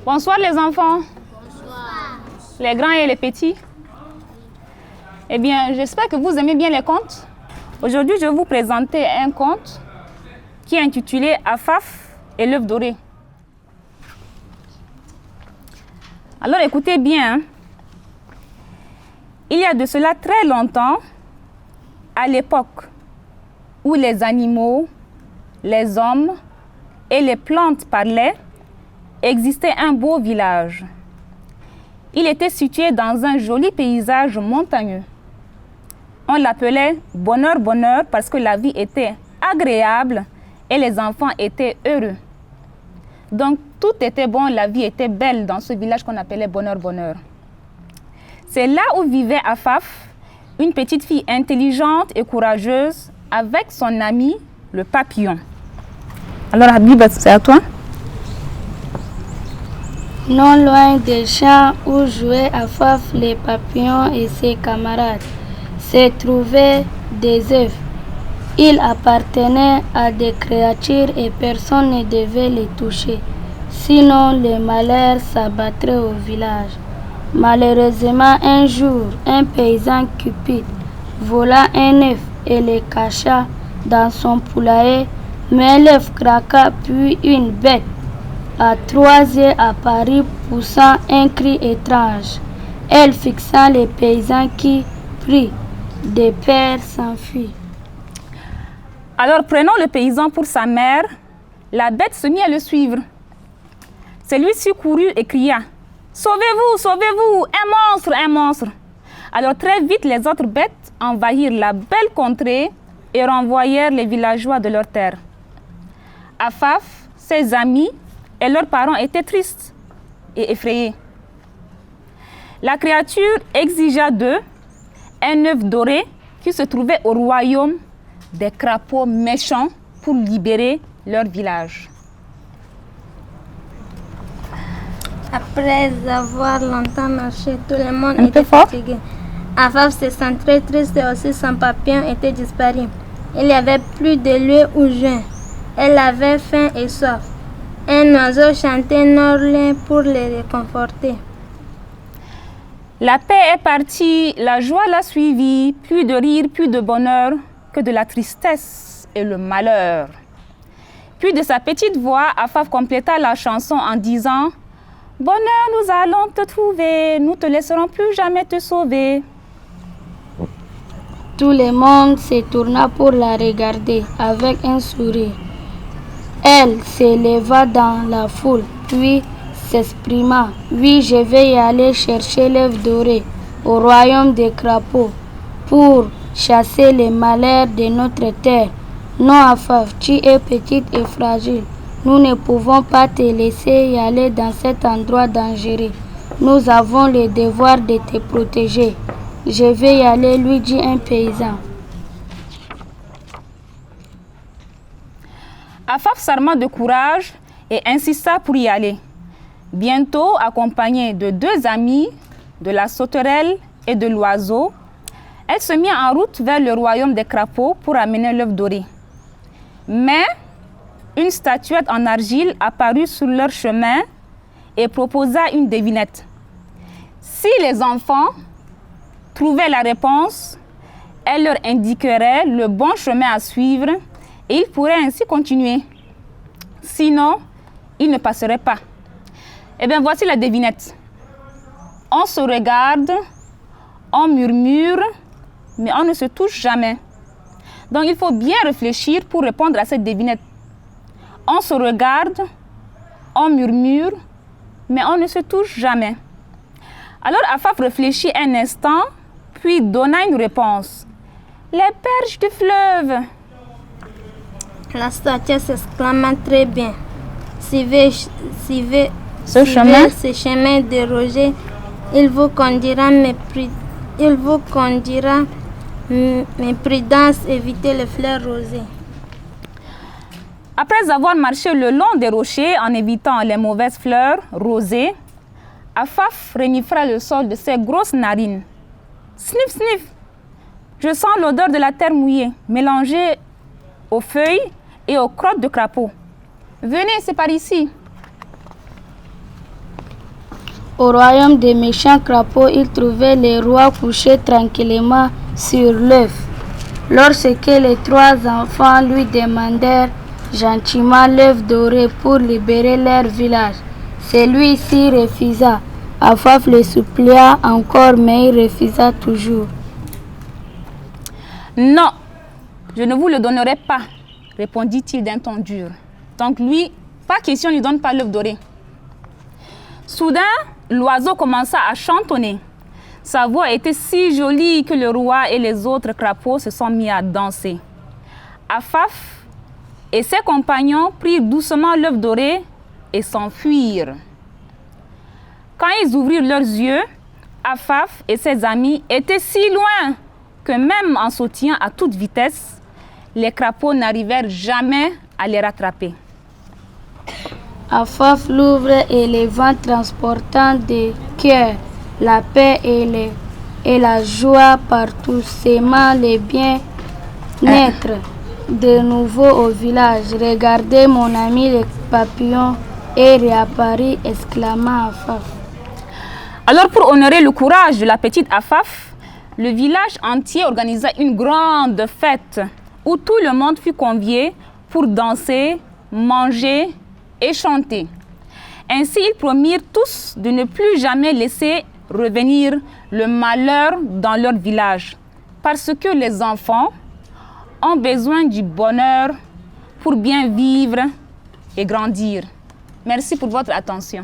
Bonsoir les enfants. Bonsoir. Les grands et les petits. Eh bien, j'espère que vous aimez bien les contes. Aujourd'hui, je vais vous présenter un conte qui est intitulé Afaf et l'œuf doré. Alors écoutez bien. Il y a de cela très longtemps, à l'époque où les animaux, les hommes et les plantes parlaient, existait un beau village. Il était situé dans un joli paysage montagneux. On l'appelait Bonheur, Bonheur parce que la vie était agréable et les enfants étaient heureux. Donc tout était bon, la vie était belle dans ce village qu'on appelait Bonheur, Bonheur. C'est là où vivait Afaf, une petite fille intelligente et courageuse avec son ami le papillon. Alors Habib, c'est à toi. Non loin des champs où jouaient Afaf les papillons et ses camarades, se trouvaient des œufs. Ils appartenaient à des créatures et personne ne devait les toucher, sinon le malheur s'abattrait au village. Malheureusement, un jour, un paysan cupide vola un œuf et le cacha dans son poulailler, mais l'œuf craqua, puis une bête à 3 yeux apparut poussant un cri étrange. Elle fixa les paysans qui, pris de peur, s'enfuient. Alors prenant le paysan pour sa mère, la bête se mit à le suivre. Celui-ci courut et cria « Sauvez-vous, sauvez-vous, un monstre, un monstre !» Alors très vite, les autres bêtes envahirent la belle contrée et renvoyèrent les villageois de leur terre. Afaf, ses amis et leurs parents étaient tristes et effrayés. La créature exigea d'eux un œuf doré qui se trouvait au royaume des crapauds méchants pour libérer leur village. Après avoir longtemps marché, tout le monde était fatigué. Afaf se sentait très triste et aussi son papillon était disparu. Il n'y avait plus de lieu où jouer. Elle avait faim et soif. Un oiseau chantait Norlin pour les réconforter. La paix est partie, la joie l'a suivie, plus de rire, plus de bonheur que de la tristesse et le malheur. Puis de sa petite voix, Afaf compléta la chanson en disant « Bonheur, nous allons te trouver, nous te laisserons plus jamais te sauver. » Tout le monde se tourna pour la regarder avec un sourire. Elle s'éleva dans la foule, puis s'exprima. « Oui, je vais y aller chercher l'œuf doré au royaume des crapauds pour chasser les malheurs de notre terre. Non, Afaf, tu es petite et fragile. Nous ne pouvons pas te laisser y aller dans cet endroit dangereux. Nous avons le devoir de te protéger. Je vais y aller, lui dit un paysan. Afaf s'arma de courage et insista pour y aller. Bientôt, accompagnée de 2 amis, de la sauterelle et de l'oiseau, elle se mit en route vers le royaume des crapauds pour amener l'œuf doré. Mais une statuette en argile apparut sur leur chemin et proposa une devinette. Si les enfants trouvaient la réponse, elle leur indiquerait le bon chemin à suivre et ils pourraient ainsi continuer. Sinon, ils ne passeraient pas. Eh bien, voici la devinette. On se regarde, on murmure, mais on ne se touche jamais. Donc, il faut bien réfléchir pour répondre à cette devinette. On se regarde, on murmure, mais on ne se touche jamais. Alors Afaf réfléchit un instant, puis donna une réponse. Les berges du fleuve. La statue s'exclama très bien. Suivez Ce chemin de roger, il vous conduira, mais prudence, évitez les fleurs rosées. Après avoir marché le long des rochers en évitant les mauvaises fleurs rosées, Afaf renifla le sol de ses grosses narines. Sniff, sniff. Je sens l'odeur de la terre mouillée, mélangée aux feuilles et aux crottes de crapauds. Venez, c'est par ici. au royaume des méchants crapauds, il trouvait le roi couché tranquillement sur l'œuf. Lorsque les 3 enfants lui demandèrent gentiment l'œuf doré pour libérer leur village, celui-ci refusa. Afaf le supplia encore, mais il refusa toujours. Non, je ne vous le donnerai pas, répondit-il d'un ton dur. Donc lui, pas question, ne lui donne pas l'œuf doré. Soudain, l'oiseau commença à chantonner. Sa voix était si jolie que le roi et les autres crapauds se sont mis à danser. Afaf et ses compagnons prirent doucement l'œuf doré et s'enfuirent. Quand ils ouvrirent leurs yeux, Afaf et ses amis étaient si loin que même en sautillant à toute vitesse, les crapauds n'arrivèrent jamais à les rattraper. Afaf l'ouvre et les vents transportant des cœurs, la paix et la joie partout, s'aimant les bien-être de nouveau au village. Regardez mon ami le papillon et réapparut, exclama Afaf. Alors pour honorer le courage de la petite Afaf, le village entier organisa une grande fête où tout le monde fut convié pour danser, manger et chanter. Ainsi, ils promirent tous de ne plus jamais laisser revenir le malheur dans leur village, parce que les enfants ont besoin du bonheur pour bien vivre et grandir. Merci pour votre attention.